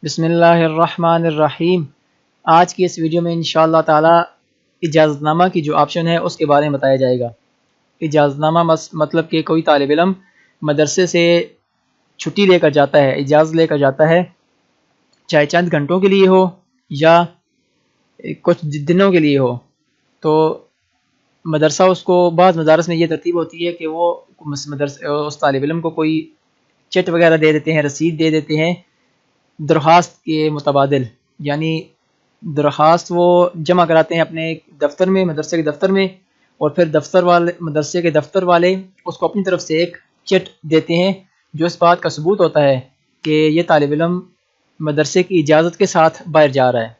بسم اللہ الرحمن الرحیم۔ آج کی اس ویڈیو میں انشاءاللہ تعالی اجازت نامہ کی جو آپشن ہے اس کے بارے میں بتایا جائے گا۔ اجازت نامہ مطلب کہ کوئی طالب علم مدرسے سے چھٹی لے کر جاتا ہے، اجازت لے کر جاتا ہے، چاہے چند گھنٹوں کے لیے ہو یا کچھ دنوں کے لیے ہو، تو مدرسہ اس کو بعض مدارس میں یہ ترتیب ہوتی ہے کہ وہ اس طالب علم کو کوئی چٹ وغیرہ دے دیتے ہیں، رسید دے دیتے ہیں درخواست کے متبادل، یعنی درخواست وہ جمع کراتے ہیں اپنے دفتر میں، مدرسے کے دفتر میں، اور پھر مدرسے کے دفتر والے اس کو اپنی طرف سے ایک چٹ دیتے ہیں جو اس بات کا ثبوت ہوتا ہے کہ یہ طالب علم مدرسے کی اجازت کے ساتھ باہر جا رہا ہے۔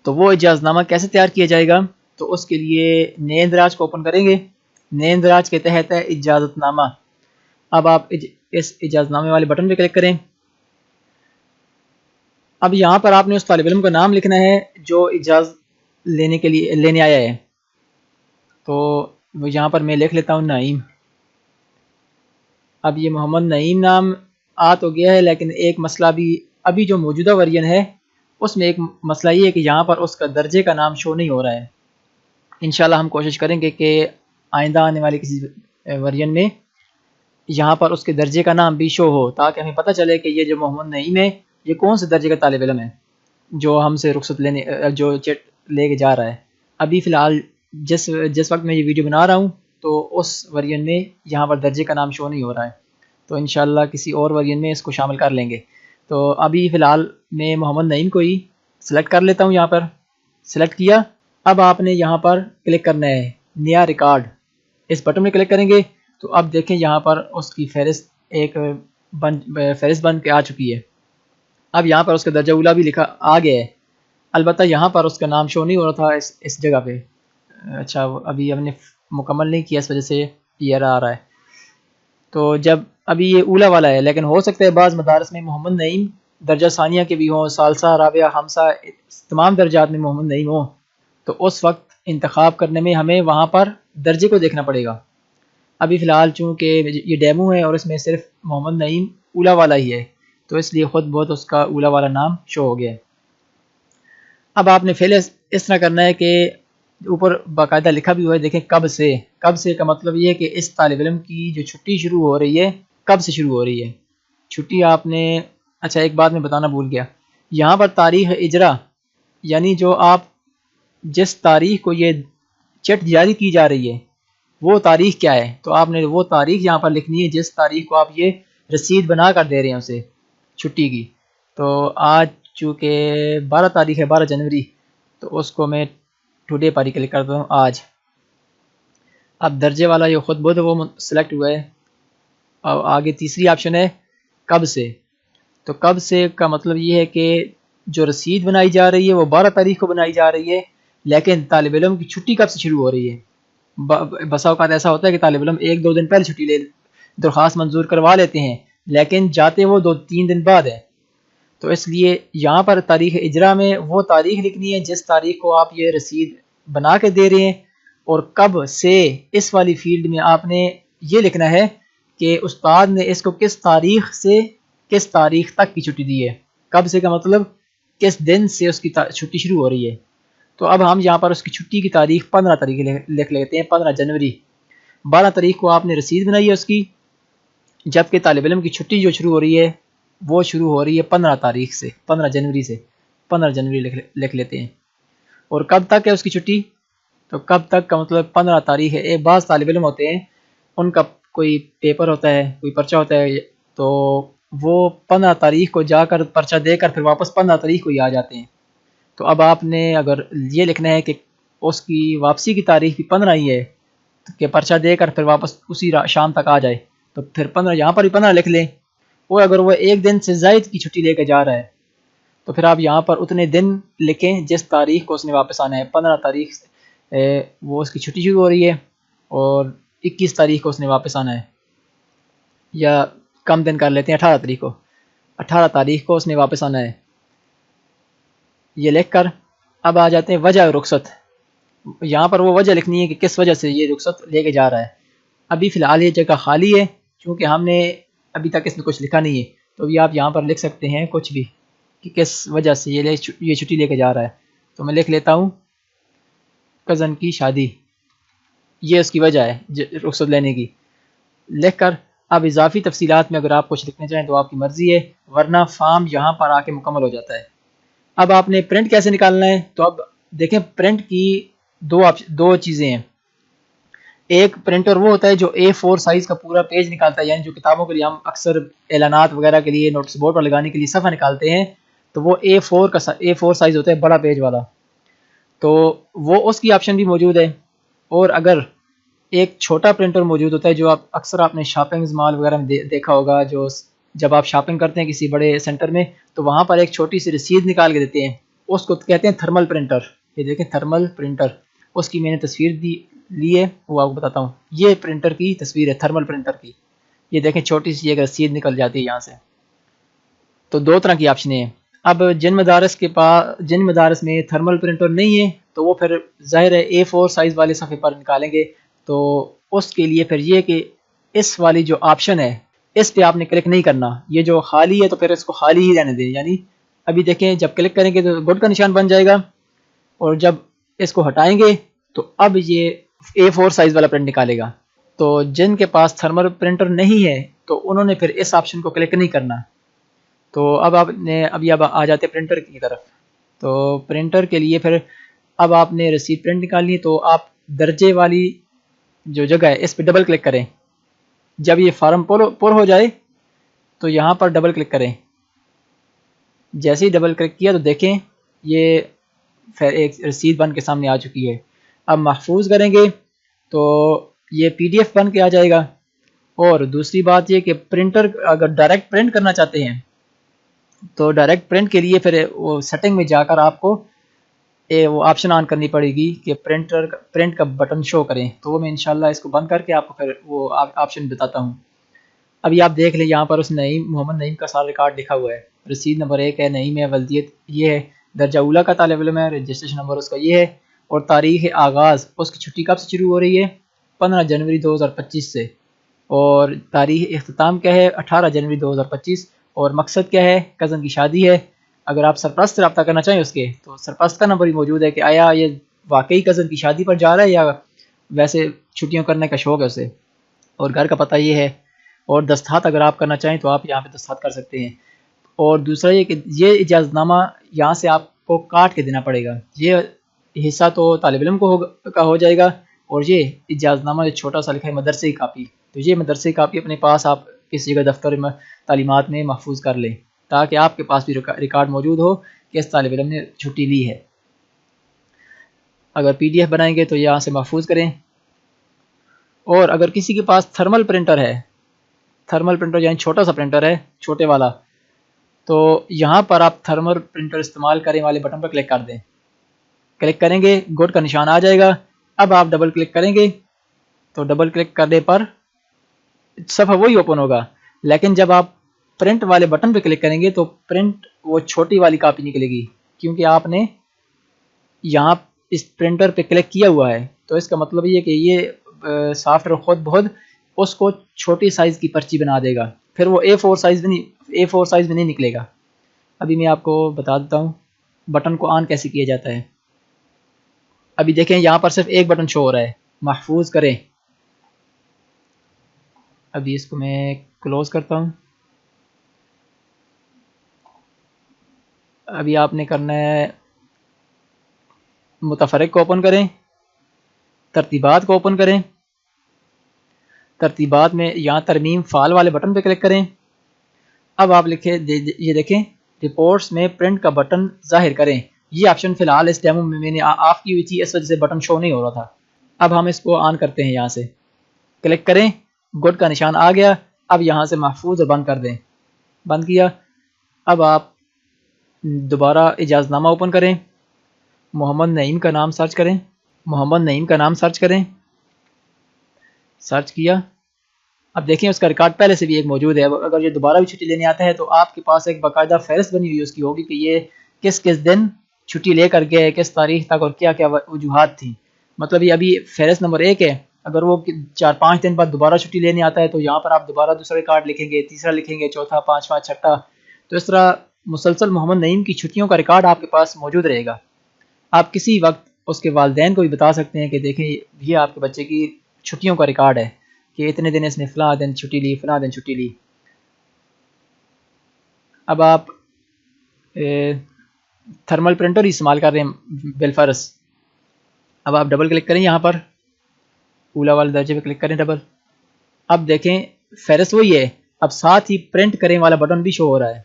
تو وہ اجازت نامہ کیسے تیار کیا جائے گا؟ تو اس کے لیے نئے اندراج کو اوپن کریں گے۔ نئے اندراج کے تحت ہے اجازت نامہ۔ اب آپ اس اجازت نامے والے بٹن پہ کلک کریں۔ اب یہاں پر آپ نے اس طالب علم کا نام لکھنا ہے جو اجازت لینے آیا ہے۔ تو یہاں پر میں لکھ لیتا ہوں نعیم۔ اب یہ محمد نعیم نام آ تو گیا ہے، لیکن ایک مسئلہ بھی ابھی جو موجودہ ورژن ہے اس میں ایک مسئلہ یہ ہے کہ یہاں پر اس کا درجے کا نام شو نہیں ہو رہا ہے۔ انشاءاللہ ہم کوشش کریں گے کہ آئندہ آنے والے کسی ورژن میں یہاں پر اس کے درجے کا نام بھی شو ہو، تاکہ ہمیں پتہ چلے کہ یہ جو محمد نعیم ہے یہ کون سے درجے کا طالب علم ہے جو ہم سے رخصت جو چٹ لے کے جا رہا ہے۔ ابھی فی الحال جس وقت میں یہ ویڈیو بنا رہا ہوں تو اس ورژن میں یہاں پر درجے کا نام شو نہیں ہو رہا ہے، تو انشاءاللہ کسی اور ورژن میں اس کو شامل کر لیں گے۔ تو ابھی فی الحال میں محمد نعیم کو ہی سلیکٹ کر لیتا ہوں۔ یہاں پر سلیکٹ کیا۔ اب آپ نے یہاں پر کلک کرنا ہے نیا ریکارڈ، اس بٹن میں کلک کریں گے تو اب دیکھیں یہاں پر اس کی فہرست بن کے آ چکی ہے۔ اب یہاں پر اس کا درجہ اولا بھی لکھا آ گیا ہے، البتہ یہاں پر اس کا نام شو نہیں ہو رہا تھا اس جگہ پہ۔ اچھا، ابھی ہم نے مکمل نہیں کیا، اس وجہ سے یہ آ رہا ہے۔ تو جب ابھی یہ اولا والا ہے، لیکن ہو سکتا ہے بعض مدارس میں محمد نعیم درجہ ثانیہ کے بھی ہوں، ثالثہ، رابعہ، خامسہ، تمام درجات میں محمد نعیم ہوں، تو اس وقت انتخاب کرنے میں ہمیں وہاں پر درجے کو دیکھنا پڑے گا۔ ابھی فی الحال چونکہ یہ ڈیمو ہے اور اس میں صرف محمد نعیم اولا والا ہی ہے، تو اس لیے خود بہت اس کا اولا والا نام شو ہو گیا ہے۔ اب آپ نے فعل اس طرح کرنا ہے کہ اوپر باقاعدہ لکھا بھی ہوا ہے، دیکھیں کب سے۔ کب سے کا مطلب یہ ہے کہ اس طالب علم کی جو چھٹی شروع ہو رہی ہے کب سے شروع ہو رہی ہے چھٹی۔ آپ نے اچھا ایک بات میں بتانا بھول گیا، یہاں پر تاریخ اجرا، یعنی جو آپ جس تاریخ کو یہ چٹ جاری کی جا رہی ہے وہ تاریخ کیا ہے، تو آپ نے وہ تاریخ یہاں پر لکھنی ہے جس تاریخ کو آپ یہ رسید بنا کر دے رہے ہیں اسے چھٹی کی۔ تو آج چونکہ 12 تاریخ ہے، 12 جنوری، تو اس کو میں ٹوڈے پر کلک کرتا ہوں، آج۔ اب درجے والا یہ خود بہت وہ سلیکٹ ہوا ہے۔ اور آگے تیسری آپشن ہے کب سے۔ تو کب سے کا مطلب یہ ہے کہ جو رسید بنائی جا رہی ہے وہ 12 تاریخ کو بنائی جا رہی ہے، لیکن طالب علم کی چھٹی کب سے شروع ہو رہی ہے۔ بسا اوقات ایسا ہوتا ہے کہ طالب علم 1-2 دن پہلے چھٹی درخواست منظور کروا لیتے ہیں، لیکن جاتے وہ 2-3 دن بعد ہے۔ تو اس لیے یہاں پر تاریخ اجرا میں وہ تاریخ لکھنی ہے جس تاریخ کو آپ یہ رسید بنا کے دے رہے ہیں، اور کب سے اس والی فیلڈ میں آپ نے یہ لکھنا ہے کہ استاد نے اس کو کس تاریخ سے کس تاریخ تک کی چھٹی دی ہے۔ کب سے کا مطلب کس دن سے اس کی چھٹی شروع ہو رہی ہے۔ تو اب ہم یہاں پر اس کی چھٹی کی تاریخ 15 تاریخ لکھ لیتے ہیں، 15 جنوری۔ 12 تاریخ کو آپ نے رسید بنائی ہے اس کی، جبکہ طالب علم کی چھٹی جو شروع ہو رہی ہے وہ شروع ہو رہی ہے 15 تاریخ سے، 15 جنوری سے۔ 15 جنوری لکھ لیتے ہیں۔ اور کب تک ہے اس کی چھٹی؟ تو کب تک کا مطلب 15 تاریخ ہے۔ ایک بعض طالب علم ہوتے ہیں ان کا کوئی پیپر ہوتا ہے، کوئی پرچہ ہوتا ہے، تو وہ 15 تاریخ کو جا کر پرچہ دے کر پھر واپس 15 تاریخ کو ہی آ جاتے ہیں۔ تو اب آپ نے اگر یہ لکھنا ہے کہ اس کی واپسی کی تاریخ بھی 15 ہی ہے کہ پرچہ دے کر پھر واپس اسی شام تک آ جائے، تو پھر 15 یہاں پر بھی 15 لکھ لیں۔ اور اگر وہ 1 دن سے زائد کی چھٹی لے کے جا رہا ہے تو پھر آپ یہاں پر اتنے دن لکھیں جس تاریخ کو اس نے واپس آنا ہے۔ 15 تاریخ وہ اس کی چھٹی شروع ہو رہی ہے اور 21 تاریخ کو اس نے واپس آنا ہے، یا کم دن کر لیتے ہیں 18 تاریخ کو۔ 18 تاریخ کو اس نے واپس آنا ہے، یہ لکھ کر اب آ جاتے ہیں وجہ رخصت۔ یہاں پر وہ وجہ لکھنی ہے کہ کس وجہ سے یہ رخصت لے کے جا رہا ہے۔ ابھی فی الحال یہ جگہ خالی ہے چونکہ ہم نے ابھی تک اس میں کچھ لکھا نہیں ہے، تو بھی آپ یہاں پر لکھ سکتے ہیں کچھ بھی کہ کس وجہ سے یہ چھٹی لے کے جا رہا ہے. تو میں لکھ لیتا ہوں کزن کی شادی، یہ اس کی وجہ ہے رخصت لینے کی. لکھ کر اب اضافی تفصیلات میں اگر آپ کچھ لکھنا چاہیں تو آپ کی مرضی ہے، ورنہ فارم یہاں پر آ کے مکمل ہو جاتا ہے. اب آپ نے پرنٹ کیسے نکالنا ہے؟ تو اب دیکھیں پرنٹ کی دو چیزیں ہیں. ایک پرنٹر وہ ہوتا ہے جو A4 سائز کا پورا پیج نکالتا ہے، یعنی جو کتابوں کے لیے ہم اکثر اعلانات وغیرہ کے لیے نوٹس بورڈ پر لگانے کے لیے صفحہ نکالتے ہیں، تو وہ A4 سائز ہوتا ہے، بڑا پیج والا. تو وہ اس کی آپشن بھی موجود ہے. اور اگر ایک چھوٹا پرنٹر موجود ہوتا ہے جو آپ نے شاپنگ مال وغیرہ میں دیکھا ہوگا، جو جب آپ شاپنگ کرتے ہیں کسی بڑے سینٹر میں تو وہاں پر ایک چھوٹی سی رسید نکال کے دیتے ہیں، اس کو کہتے ہیں تھرمل پرنٹر. یہ دیکھیں تھرمل پرنٹر، اس کی میں نے تصویر لی ہے، وہ آپ کو بتاتا ہوں. یہ پرنٹر کی تصویر ہے تھرمل پرنٹر کی. یہ دیکھیں چھوٹی سی ایک رسید نکل جاتی ہے یہاں سے. تو دو طرح کی آپشنیں ہیں. اب جن مدارس میں تھرمل پرنٹر نہیں ہے تو وہ پھر ظاہر ہے A4 سائز والے صفحے پر نکالیں گے. تو اس کے لیے پھر یہ کہ اس والی جو آپشن ہے اس پہ آپ نے کلک نہیں کرنا. یہ جو خالی ہے تو پھر اس کو خالی ہی رہنے دیں. یعنی ابھی دیکھیں جب کلک کریں گے تو گڈ کا نشان بن جائے گا، اور جب اس کو ہٹائیں گے تو اب یہ A4 سائز والا پرنٹ نکالے گا. تو جن کے پاس تھرمل پرنٹر نہیں ہے تو انہوں نے پھر اس آپشن کو کلک نہیں کرنا. تو اب ابھی آ جاتے ہیں پرنٹر کی طرف. تو پرنٹر کے لیے پھر اب آپ نے رسید پرنٹ نکالنی ہے، تو آپ درجے والی جو جگہ ہے اس پہ ڈبل کلک کریں. جب یہ فارم پر ہو جائے تو یہاں پر ڈبل کلک کریں. جیسے ہی ڈبل کلک کیا تو دیکھیں یہ ایک رسید بن کے سامنے آ چکی ہے. اب محفوظ کریں گے تو یہ PDF بن کے آ جائے گا. اور دوسری بات یہ کہ پرنٹر اگر ڈائریکٹ پرنٹ کرنا چاہتے ہیں تو ڈائریکٹ پرنٹ کے لیے پھر وہ سیٹنگ میں جا کر آپ کو وہ آپشن آن کرنی پڑے گی کہ پرنٹ کا بٹن شو کریں. تو وہ میں انشاءاللہ اس کو بند کر کے آپ کو پھر وہ آپشن بتاتا ہوں. ابھی آپ دیکھ لیں یہاں پر اس محمد نعیم کا سارا ریکارڈ لکھا ہوا ہے. رسید نمبر 1 ہے، نعیم ہے، ولدیت یہ ہے، درجہ اولا کا طالب علم ہے، رجسٹریشن نمبر اس کا یہ ہے، اور تاریخ آغاز اس کی چھٹی کب سے شروع ہو رہی ہے 15 جنوری 2025 سے، اور تاریخ اختتام کیا ہے 18 جنوری 2025، اور مقصد کیا ہے کزن کی شادی ہے. اگر آپ سرپرست سے رابطہ کرنا چاہیں اس کے تو سرپرست کا نمبر بھی موجود ہے کہ آیا یہ واقعی کزن کی شادی پر جا رہا ہے یا ویسے چھٹیاں کرنے کا شوق ہے اسے، اور گھر کا پتہ یہ ہے. اور دستخط اگر آپ کرنا چاہیں تو آپ یہاں پہ دستخط کر سکتے ہیں. اور دوسرا یہ کہ یہ اجازت نامہ یہاں سے آپ کو کاٹ کے دینا پڑے گا. یہ حصہ تو طالب علم کا ہو جائے گا، اور یہ اجازت نامہ جو چھوٹا سا لکھا ہے مدرسے کی کاپی، تو یہ مدرسے کی کاپی اپنے پاس آپ کسی جگہ دفتر میں تعلیمات میں محفوظ کر لیں تاکہ آپ کے پاس بھی ریکارڈ موجود ہو کہ اس طالب علم نے چھٹی لی ہے. اگر PDF بنائیں گے تو یہاں سے محفوظ کریں. اور اگر کسی کے پاس تھرمل پرنٹر ہے، تھرمل پرنٹر یعنی چھوٹا سا پرنٹر ہے چھوٹے والا، تو یہاں پر آپ تھرمل پرنٹر استعمال کریں والے بٹن پر کلک کر دیں. کلک کریں گے گڈ کا نشان آ جائے گا. اب آپ ڈبل کلک کریں گے تو ڈبل کلک کرنے پر صفحہ وہی اوپن ہوگا، لیکن جب آپ پرنٹ والے بٹن پہ کلک کریں گے تو پرنٹ وہ چھوٹی والی کاپی نکلے گی، کیونکہ آپ نے یہاں اس پرنٹر پہ کلک کیا ہوا ہے. تو اس کا مطلب یہ کہ یہ سافٹ ویئر خود بخود اس کو چھوٹی سائز کی پرچی بنا دے گا، پھر وہ A4 سائز میں نہیں نکلے گا. ابھی میں آپ کو بتا دیتا ہوں بٹن کو آن کیسے کیا جاتا ہے. ابھی دیکھیں یہاں پر صرف ایک بٹن شو ہو رہا ہے، محفوظ کریں. ابھی اس کو میں کلوز کرتا ہوں. ابھی آپ نے کرنا ہے متفرق کو اوپن کریں، ترتیبات کو اوپن کریں. ترتیبات میں یہاں ترمیم فعال والے بٹن پہ کلک کریں. اب آپ لکھیں یہ دیکھیں رپورٹس میں پرنٹ کا بٹن ظاہر کریں. یہ آپشن فی الحال اس ڈیمو میں نے آف کی ہوئی تھی، اس وجہ سے بٹن شو نہیں ہو رہا تھا. اب ہم اس کو آن کرتے ہیں. یہاں سے کلک کریں، گڈ کا نشان آ گیا. اب یہاں سے محفوظ اور بند کر دیں. بند کیا. اب آپ دوبارہ اجازت نامہ اوپن کریں، محمد نعیم کا نام سرچ کریں، محمد نعیم کا نام سرچ کریں. سرچ کیا. اب دیکھیں اس کا ریکارڈ پہلے سے بھی ایک موجود ہے. اگر یہ دوبارہ بھی چھٹی لینے آتا ہے تو آپ کے پاس ایک باقاعدہ فہرست بنی ہوئی اس کی ہوگی کہ یہ کس دن چھٹی لے کر گئے، کس تاریخ تک، اور کیا کیا وجوہات تھیں. مطلب یہ ابھی فہرست نمبر 1 ہے، اگر وہ 4-5 دن بعد دوبارہ چھٹی لینے آتا ہے تو یہاں پر آپ دوبارہ دوسرا ریکارڈ لکھیں گے، تیسرا لکھیں گے، چوتھا، پانچواں، چھٹا. تو اس طرح مسلسل محمد نعیم کی چھٹیوں کا ریکارڈ آپ کے پاس موجود رہے گا. آپ کسی وقت اس کے والدین کو بھی بتا سکتے ہیں کہ دیکھیں یہ آپ کے بچے کی چھٹیوں کا ریکارڈ ہے کہ اتنے دن اس نے فلاں دن چھٹی لی، فلاں دن چھٹی لی. اب آپ تھرمل پرنٹر استعمال کر رہے ہیں بالفرض. اب آپ ڈبل کلک کریں یہاں پر، اولا والے درجے پہ کلک کریں ڈبل. اب دیکھیں فہرست وہی ہے، اب ساتھ ہی پرنٹ کریں والا بٹن بھی شو ہو رہا ہے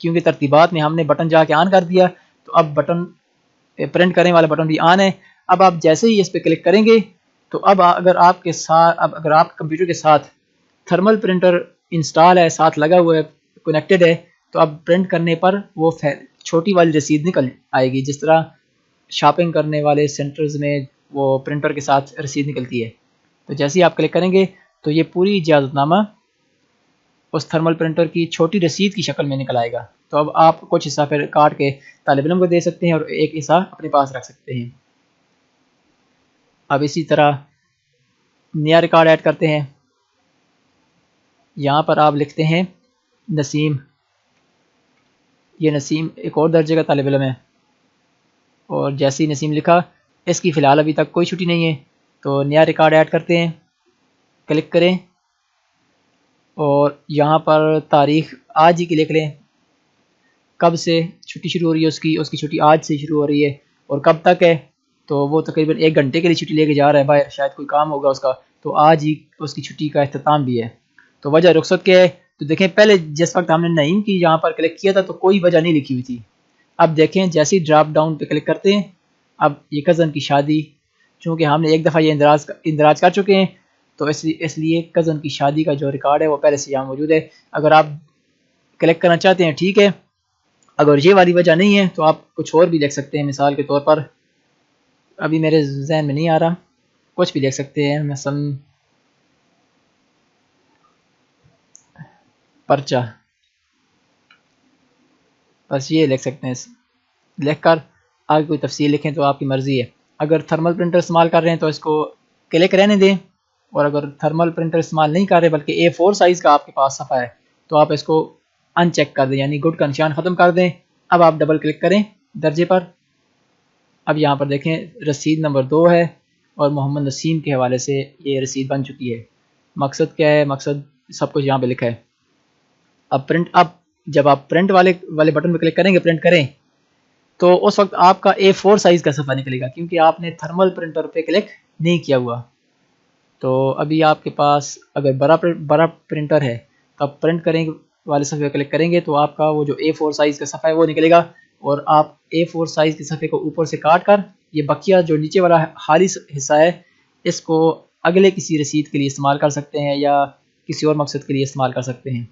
کیونکہ ترتیبات میں ہم نے بٹن جا کے آن کر دیا، تو اب بٹن پرنٹ کریں والا بٹن بھی آن ہے. اب آپ جیسے ہی اس پہ کلک کریں گے تو اب اگر آپ کے کمپیوٹر کے ساتھ تھرمل پرنٹر انسٹال ہے، ساتھ لگا ہوا ہے، کنیکٹڈ ہے، تو اب پرنٹ کرنے پر وہ چھوٹی والی رسید نکل آئے گی، جس طرح شاپنگ کرنے والے سینٹرز میں وہ پرنٹر کے ساتھ رسید نکلتی ہے. تو جیسے ہی آپ کلک کریں گے تو یہ پوری اجازت نامہ اس تھرمل پرنٹر کی چھوٹی رسید کی شکل میں نکل آئے گا. تو اب آپ کچھ حصہ پھر کاٹ کے طالب علم کو دے سکتے ہیں اور ایک حصہ اپنے پاس رکھ سکتے ہیں. اب اسی طرح نیا ریکارڈ ایڈ کرتے ہیں. یہاں پر آپ لکھتے ہیں نسیم. یہ نسیم ایک اور درجے کا طالب علم ہے، اور جیسے ہی نسیم لکھا، اس کی فی الحال ابھی تک کوئی چھٹی نہیں ہے، تو نیا ریکارڈ ایڈ کرتے ہیں. کلک کریں اور یہاں پر تاریخ آج ہی کی لکھ لیں، کب سے چھٹی شروع ہو رہی ہے اس کی چھٹی آج سے شروع ہو رہی ہے اور کب تک ہے. تو وہ تقریباً 1 گھنٹے کے لیے چھٹی لے کے جا رہا ہے باہر، شاید کوئی کام ہوگا اس کا، تو آج ہی اس کی چھٹی کا اختتام بھی ہے. تو وجہ رخصت کیا ہے؟ تو دیکھیں پہلے جس وقت ہم نے نعیم کی یہاں پر کلک کیا تھا تو کوئی وجہ نہیں لکھی ہوئی تھی. اب دیکھیں جیسے ہی ڈراپ ڈاؤن پہ کلک کرتے ہیں، اب یہ کزن کی شادی، چونکہ ہم نے ایک دفعہ یہ اندراج کر چکے ہیں تو اس لیے کزن کی شادی کا جو ریکارڈ ہے وہ پہلے سے یہاں موجود ہے. اگر آپ کلک کرنا چاہتے ہیں ٹھیک ہے، اگر یہ والی وجہ نہیں ہے تو آپ کچھ اور بھی لکھ سکتے ہیں. مثال کے طور پر ابھی میرے ذہن میں نہیں آ رہا، کچھ بھی لکھ سکتے ہیں، مثلا پرچہ، بس یہ لکھ سکتے ہیں. لکھ کر آگے کوئی تفصیل لکھیں تو آپ کی مرضی ہے. اگر تھرمل پرنٹر استعمال کر رہے ہیں تو اس کو کلک رہنے دیں، اور اگر تھرمل پرنٹر استعمال نہیں کر رہے بلکہ A4 سائز کا آپ کے پاس صفحہ ہے تو آپ اس کو ان چیک کر دیں، یعنی گڈ کا نشان ختم کر دیں. اب آپ ڈبل کلک کریں درجے پر. اب یہاں پر دیکھیں رسید نمبر 2 ہے اور محمد نسیم کے حوالے سے یہ رسید بن چکی ہے. مقصد کیا ہے؟ مقصد سب کچھ یہاں پہ لکھا ہے. اب جب آپ پرنٹ والے بٹن پہ کلک کریں گے، پرنٹ کریں، تو اس وقت آپ کا A4 سائز کا صفحہ نکلے گا کیونکہ آپ نے تھرمل پرنٹر پہ کلک نہیں کیا ہوا. تو ابھی آپ کے پاس اگر بڑا پرنٹر ہے تو آپ پرنٹ کریں والے صفحے پہ کلک کریں گے تو آپ کا وہ جو A4 سائز کا صفحہ ہے وہ نکلے گا، اور آپ A4 سائز کے صفحے کو اوپر سے کاٹ کر یہ بقیہ جو نیچے والا خالی حصہ ہے اس کو اگلے کسی رسید کے لیے استعمال کر سکتے ہیں یا کسی اور مقصد کے لیے استعمال کر سکتے ہیں.